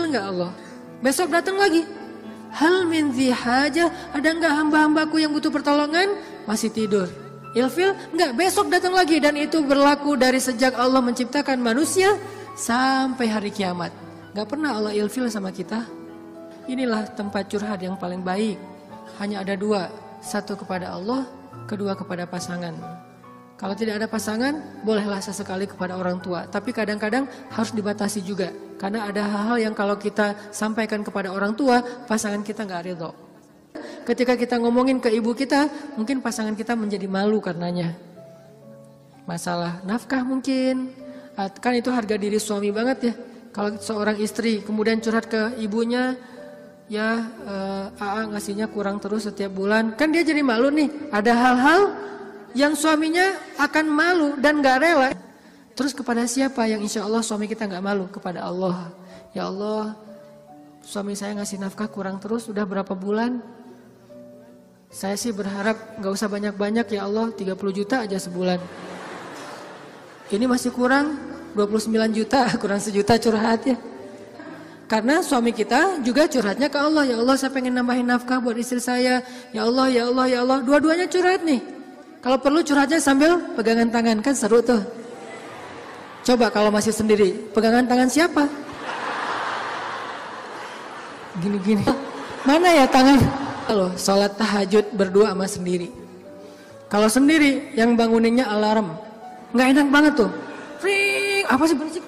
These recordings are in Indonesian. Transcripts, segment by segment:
ilfil nggak Allah? Besok datang lagi. Hal min dhi hajah, ada nggak hamba-hambaku yang butuh pertolongan? Masih tidur. Ilfil nggak, besok datang lagi. Dan itu berlaku dari sejak Allah menciptakan manusia sampai hari kiamat. Nggak pernah Allah ilfil sama kita. Inilah tempat curhat yang paling baik. Hanya ada dua, satu kepada Allah, kedua kepada pasangan. Kalau tidak ada pasangan, bolehlah sesekali kepada orang tua. Tapi kadang-kadang harus dibatasi juga. Karena ada hal-hal yang kalau kita sampaikan kepada orang tua, pasangan kita nggak ridho. Ketika kita ngomongin ke ibu kita, mungkin pasangan kita menjadi malu karenanya. Masalah nafkah mungkin. Kan itu harga diri suami banget ya. Kalau seorang istri kemudian curhat ke ibunya, ya AA ngasihnya kurang terus setiap bulan. Kan dia jadi malu nih. Ada hal-hal yang suaminya akan malu dan gak rela. Terus kepada siapa yang insya Allah suami kita gak malu? Kepada Allah. Ya Allah, suami saya ngasih nafkah kurang terus udah berapa bulan? Saya sih berharap gak usah banyak-banyak ya Allah, 30 juta aja sebulan. Ini masih kurang 29 juta, kurang sejuta curhat ya. Karena suami kita juga curhatnya ke Allah. Ya Allah, saya pengen nambahin nafkah buat istri saya. Ya Allah, ya Allah, ya Allah. Dua-duanya curhat nih. Kalau perlu curhatnya sambil pegangan tangan, kan seru tuh. Coba kalau masih sendiri, pegangan tangan siapa? Gini-gini. Mana ya tangan? Kalau sholat tahajud berdua sama sendiri. Kalau sendiri, yang banguninnya alarm. Nggak enak banget tuh. Ring, apa sih berisik?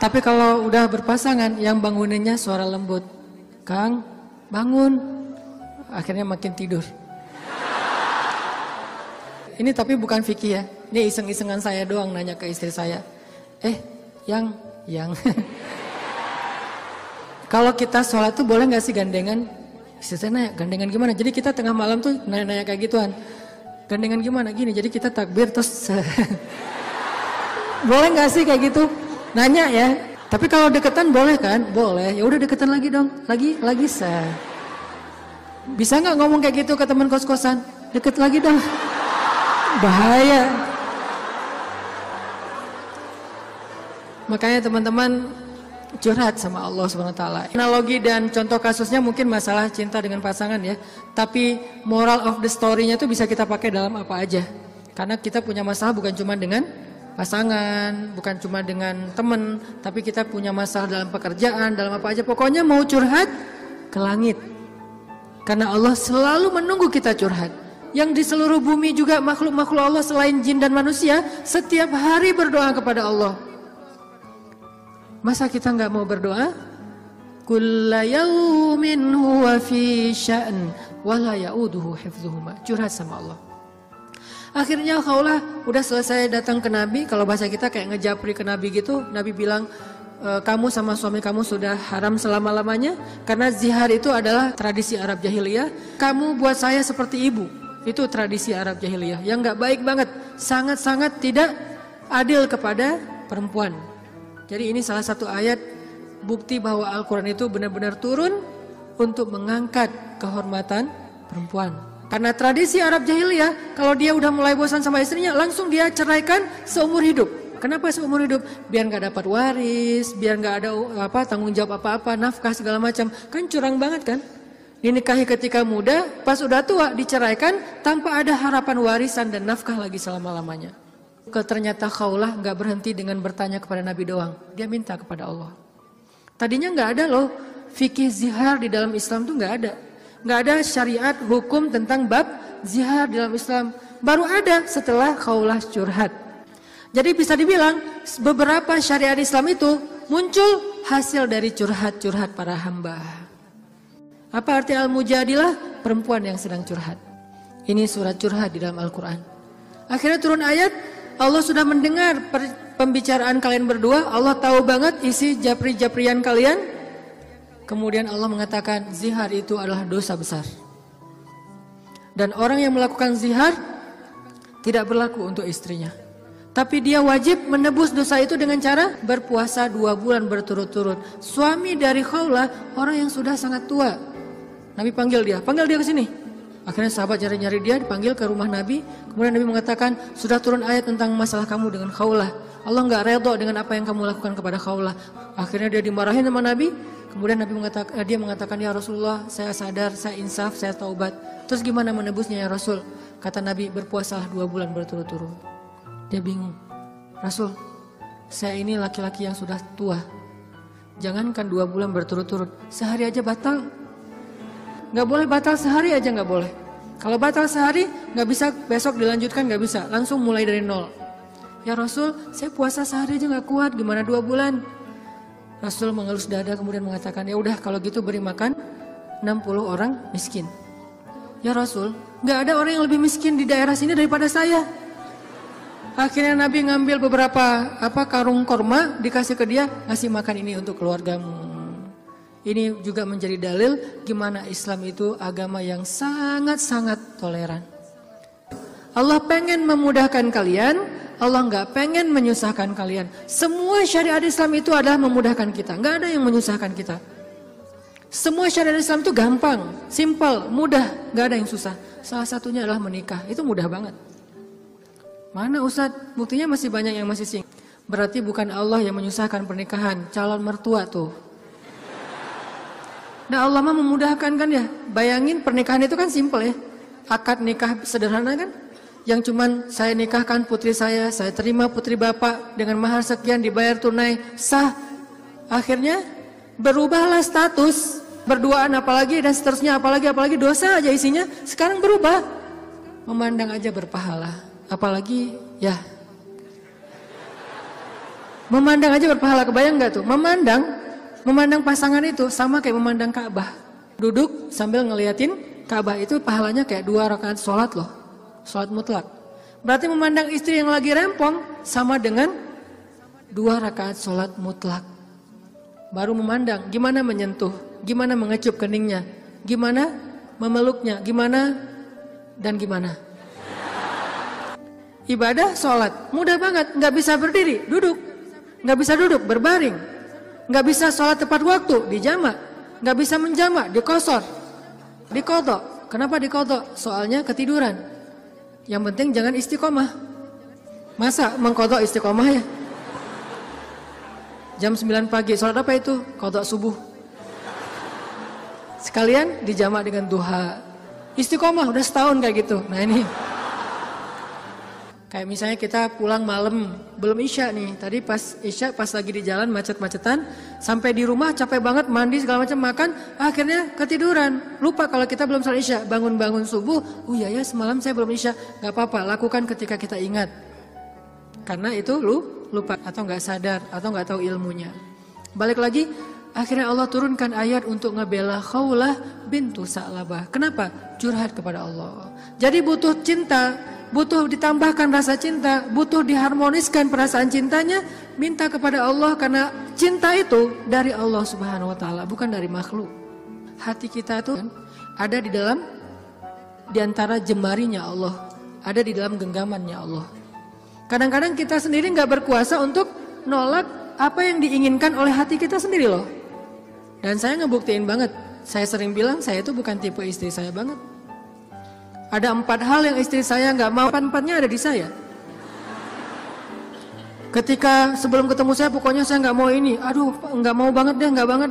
Tapi kalau udah berpasangan, yang banguninnya suara lembut. Kang, bangun. Akhirnya makin tidur. Ini tapi bukan fikih ya. Ini iseng-isengan saya doang nanya ke istri saya. Yang. Kalau kita sholat tuh boleh gak sih gandengan? Istri saya nanya, gandengan gimana? Jadi kita tengah malam tuh nanya-nanya kayak gituan. Gandengan gimana? Gini, jadi kita takbir terus. Boleh gak sih kayak gitu? Nanya ya. Tapi kalau deketan boleh kan? Boleh. Ya udah deketan lagi dong. Lagi Bisa gak ngomong kayak gitu ke teman kos-kosan? Deket lagi dong. Bahaya. Makanya teman-teman curhat sama Allah SWT. Analogi dan contoh kasusnya mungkin masalah cinta dengan pasangan ya. Tapi moral of the story-nya tuh bisa kita pakai dalam apa aja. Karena kita punya masalah bukan cuma dengan pasangan, bukan cuma dengan teman, tapi kita punya masalah dalam pekerjaan, dalam apa aja. Pokoknya mau curhat ke langit. Karena Allah selalu menunggu kita curhat. Yang di seluruh bumi juga makhluk-makhluk Allah selain jin dan manusia setiap hari berdoa kepada Allah. Masa kita nggak mau berdoa? Kulla yaumin huwa fi sya'n wa la ya'uduhu hifdzuhuma. Curhat sama Allah. Akhirnya Khawlah udah selesai datang ke Nabi. Kalau bahasa kita kayak ngejapri ke Nabi gitu. Nabi bilang, kamu sama suami kamu sudah haram selama-lamanya. Karena zihar itu adalah tradisi Arab jahiliyah. Kamu buat saya seperti ibu. Itu tradisi Arab jahiliyah yang gak baik banget. Sangat-sangat tidak adil kepada perempuan. Jadi ini salah satu ayat bukti bahwa Al-Quran itu benar-benar turun untuk mengangkat kehormatan perempuan. Karena tradisi Arab jahiliyah, kalau dia udah mulai bosan sama istrinya, langsung dia ceraikan seumur hidup. Kenapa seumur hidup? Biar gak dapat waris, biar gak ada tanggung jawab apa-apa, nafkah segala macam. Kan curang banget kan? Dinikahi ketika muda, pas udah tua diceraikan tanpa ada harapan warisan dan nafkah lagi selama-lamanya. Ternyata Khawlah gak berhenti dengan bertanya kepada Nabi doang. Dia minta kepada Allah. Tadinya gak ada loh fikih zihar di dalam Islam tuh gak ada. Gak ada syariat hukum tentang bab zihar di dalam Islam. Baru ada setelah Khawlah curhat. Jadi bisa dibilang beberapa syariat Islam itu muncul hasil dari curhat-curhat para hamba. Apa arti Al-Mujadilah? Perempuan yang sedang curhat. Ini surat curhat di dalam Al-Quran. Akhirnya turun ayat, Allah sudah mendengar pembicaraan kalian berdua. Allah tahu banget isi japri-japrian kalian. Kemudian Allah mengatakan zihar itu adalah dosa besar. Dan orang yang melakukan zihar tidak berlaku untuk istrinya. Tapi dia wajib menebus dosa itu dengan cara berpuasa 2 bulan berturut-turut. Suami dari Khawlah orang yang sudah sangat tua. Nabi panggil dia ke sini. Akhirnya sahabat nyari-nyari dia, dipanggil ke rumah Nabi. Kemudian Nabi mengatakan, sudah turun ayat tentang masalah kamu dengan Khawlah. Allah nggak redho dengan apa yang kamu lakukan kepada Khawlah. Akhirnya dia dimarahin sama Nabi. Kemudian Nabi mengatakan, ya Rasulullah, saya sadar, saya insaf, saya taubat. Terus gimana menebusnya ya Rasul? Kata Nabi, berpuasalah 2 bulan berturut-turut. Dia bingung. Rasul, saya ini laki-laki yang sudah tua. Jangankan 2 bulan berturut-turut, sehari aja batal. Nggak boleh batal sehari aja, nggak boleh. Kalau batal sehari, nggak bisa besok dilanjutkan, nggak bisa. Langsung mulai dari nol. Ya Rasul, saya puasa sehari aja nggak kuat, gimana 2 bulan? Rasul mengelus dada kemudian mengatakan, ya udah kalau gitu beri makan 60 orang miskin. Ya Rasul, nggak ada orang yang lebih miskin di daerah sini daripada saya. Akhirnya Nabi ngambil beberapa karung korma, dikasih ke dia, ngasih makan ini untuk keluargamu. Ini juga menjadi dalil gimana Islam itu agama yang sangat-sangat toleran. Allah pengen memudahkan kalian, Allah nggak pengen menyusahkan kalian. Semua syariat Islam itu adalah memudahkan kita, nggak ada yang menyusahkan kita. Semua syariat Islam itu gampang, simple, mudah, nggak ada yang susah. Salah satunya adalah menikah, itu mudah banget. Mana Ustadz? Buktinya masih banyak yang masih single. Berarti bukan Allah yang menyusahkan pernikahan, calon mertua tuh. Nah Allah mah memudahkan kan ya. Bayangin pernikahan itu kan simple ya. Akad nikah sederhana kan. Yang cuman saya nikahkan putri saya terima putri bapak dengan mahar sekian dibayar tunai, sah. Akhirnya berubahlah status, berduaan apalagi dan seterusnya apalagi dosa aja isinya. Sekarang berubah, memandang aja berpahala. Apalagi ya, memandang aja berpahala. Kebayang gak tuh? Memandang pasangan itu sama kayak memandang Ka'bah. Duduk sambil ngeliatin Ka'bah itu pahalanya kayak 2 rakaat sholat loh. Sholat mutlak. Berarti memandang istri yang lagi rempong sama dengan 2 rakaat sholat mutlak. Baru memandang gimana menyentuh, gimana mengecup keningnya, gimana memeluknya, gimana dan gimana. Ibadah sholat mudah banget, nggak bisa berdiri, duduk, nggak bisa duduk, berbaring, nggak bisa sholat tepat waktu, dijamak, nggak bisa menjamak, dikosor, dikodok. Kenapa dikodok? Soalnya ketiduran. Yang penting jangan istiqomah. Masa mengkodok istiqomah ya? Jam 9 pagi, sholat apa itu? Kodok subuh. Sekalian dijamak dengan duha. Istiqomah udah setahun kayak gitu. Nah ini. Kayak misalnya kita pulang malam, belum isya nih. Tadi pas isya, pas lagi di jalan macet-macetan, sampai di rumah capek banget, mandi segala macam, makan, akhirnya ketiduran. Lupa kalau kita belum sholat isya, bangun-bangun subuh, oh iya ya semalam saya belum isya. Gak apa-apa, lakukan ketika kita ingat. Karena itu lupa atau gak sadar atau gak tahu ilmunya. Balik lagi, akhirnya Allah turunkan ayat untuk ngebela Khawlah bintu Sa'labah. Kenapa? Curhat kepada Allah. Jadi butuh cinta, butuh ditambahkan rasa cinta, butuh diharmoniskan perasaan cintanya, minta kepada Allah karena cinta itu dari Allah Subhanahu wa taala, bukan dari makhluk. Hati kita itu ada di antara jemarinya Allah, ada di dalam genggamannya Allah. Kadang-kadang kita sendiri nggak berkuasa untuk nolak apa yang diinginkan oleh hati kita sendiri loh. Dan saya ngebuktiin banget, saya sering bilang saya itu bukan tipe istri saya banget. Ada 4 hal yang istri saya nggak mau, 4-4-nya ada di saya. Ketika sebelum ketemu saya, pokoknya saya nggak mau ini. Aduh, nggak mau banget deh, nggak banget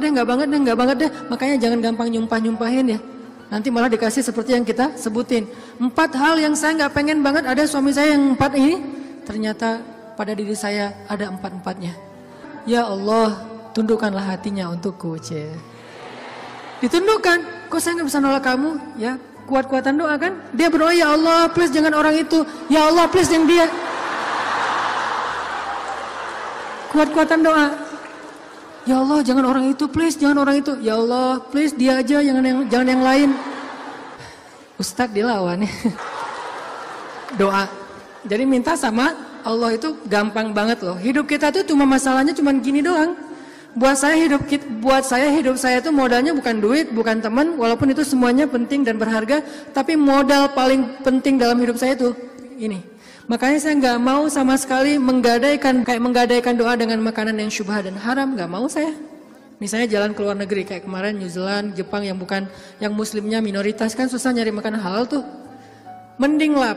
deh. Makanya jangan gampang nyumpahin ya. Nanti malah dikasih seperti yang kita sebutin. 4 hal yang saya nggak pengen banget ada suami saya yang 4 ini. Ternyata pada diri saya ada 4-4-nya. Ya Allah, tundukkanlah hatinya untukku, ditundukkan. Kok saya nggak bisa nolak kamu? Ya. Kuat-kuatan doa kan? Dia berdoa, ya Allah please jangan orang itu. Ya Allah please yang dia. Kuat-kuatan doa. Ya Allah jangan orang itu please, jangan orang itu. Ya Allah please dia aja, jangan yang lain. Ustadz dilawan ya. Doa. Jadi minta sama Allah itu gampang banget loh. Hidup kita tuh cuma masalahnya cuma gini doang. Buat saya hidup saya itu modalnya bukan duit, bukan teman, walaupun itu semuanya penting dan berharga, tapi modal paling penting dalam hidup saya itu ini. Makanya saya nggak mau sama sekali menggadaikan doa dengan makanan yang syubhat dan haram, nggak mau saya. Misalnya jalan ke luar negeri kayak kemarin New Zealand, Jepang yang muslimnya minoritas kan susah nyari makanan halal tuh. Mending lapar